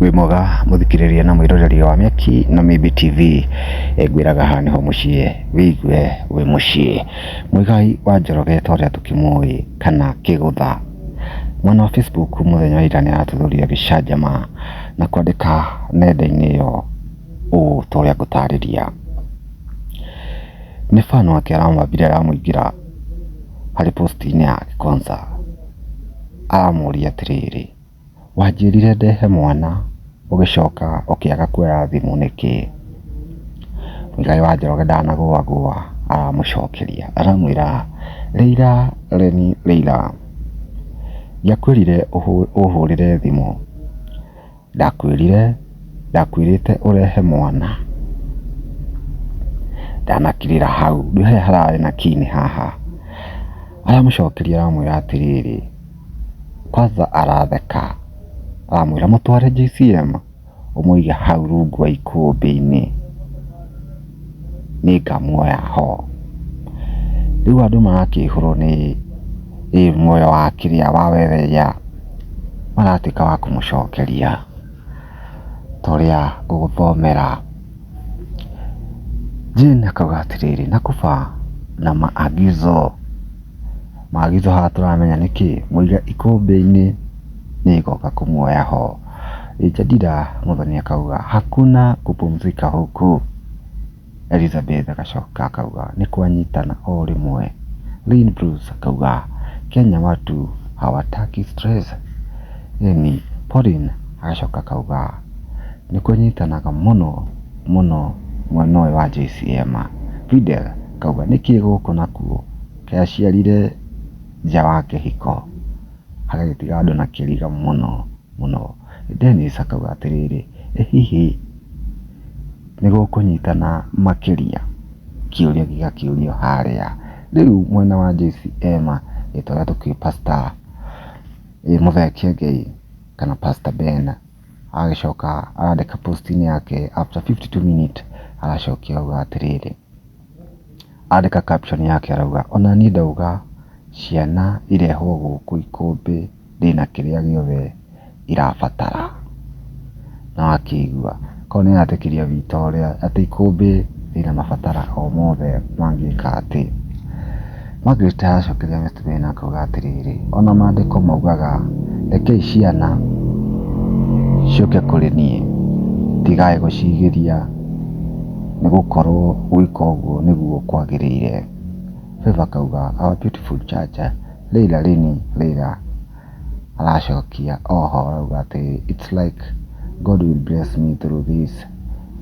Wimoga muthikiriria na mwiroreri wa Miaki na Mibi TV ngwiraga haha niho muciĩ wigue wi muciĩ. Muigai wa Njoroge toria tukimui kana Kigutha mwena wa Facebook muthenya wa ira ni aratuthuria gicanjama na kwandika nenda-ini iyo uu toria ngutariria. Ni fan wake aramwambire aramuingira hari post-ini yake kwanza aramuria atiriri, wanjirire ndehe mwana ugicoka ukiaga kuoya thimu niki? Muigai wa Njoroge ndanagũagũa aramucokeria aramwira Leila ndiakwirire uhurire thimu, ndakwirite urehe mwana. Ndanakirira hau ndihe harari na kini haha. Aramucokeria aramwira atiriri, kwanza aratheka aramwira mutware JCM umuige hau rungu wa ikumbi-ini ningamuoya ho. Riu andu marakihurwo ni muoyo wa kiria wa wetheria maratuika wa kumucokeria toria nguguthomera. Jane akauga atiriri, nakuba na maagizo haha turamenya niki muiga ikumbi-ini nigoka kumuoya ho. Jadida Muthoni akauga hakuna kupumzika huku. Elizabeth akacoka akauga ni kwanyitana o rimwe. Lynn Bruce akauga Kenya watu hawataki stress. Ni Pauline agacoka akauga ni kwanyitanaga muno mwena uyu wa JCM. Fidel akauga niki guku nakuo kiaciarire nja wa kihiko hagagitiga andu na kiriga muno. Dennis akauga atiriri, hihi ni gukunyitana makiria? Kiuria gigakiurio haria. Riu mwena wa JCM itoria tuki Pastor Muthee Ngai kana Pastor Ben agacoka arandika post-ini yake after 52 minutes aracokia auga atiriri, andika caption yake arauga ona ni ndauga ciana irehwo guku ikumbi ndina kiria giothe irabatara. Na akigua ko ni atikiria Victoria ati ikumbi ndina mabatara o mothe mangika ati. Margaret aracokeria Mr. Ben akauga atiriri, ona mandiko maugaga rekei ciana cioke kuri nie tigae gucigiria ni gukorwo gwika uguo niguo kwagiriire. Favor akauga our beautiful church Leila aracokia oho arauga ati it's like God will bless me through this.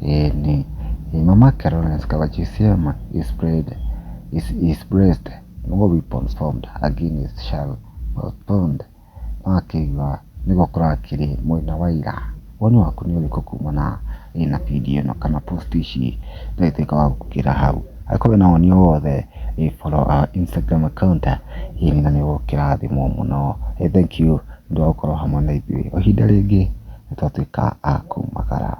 Ni Mama Caroline akauga JCM is blessed, no weapons formed against shall prosper. Akigua nigo kurakiri mwena wa ira woni waku ni uriko kumana ina video no kana post ici ndithika wa gukira hau akobe na woni wothe follow our Instagram account ini na nigo kirathimo muno. Thank you ndio ukorwo hamwe na ithuĩ o ihinda ringi nitwatuika a kumagara.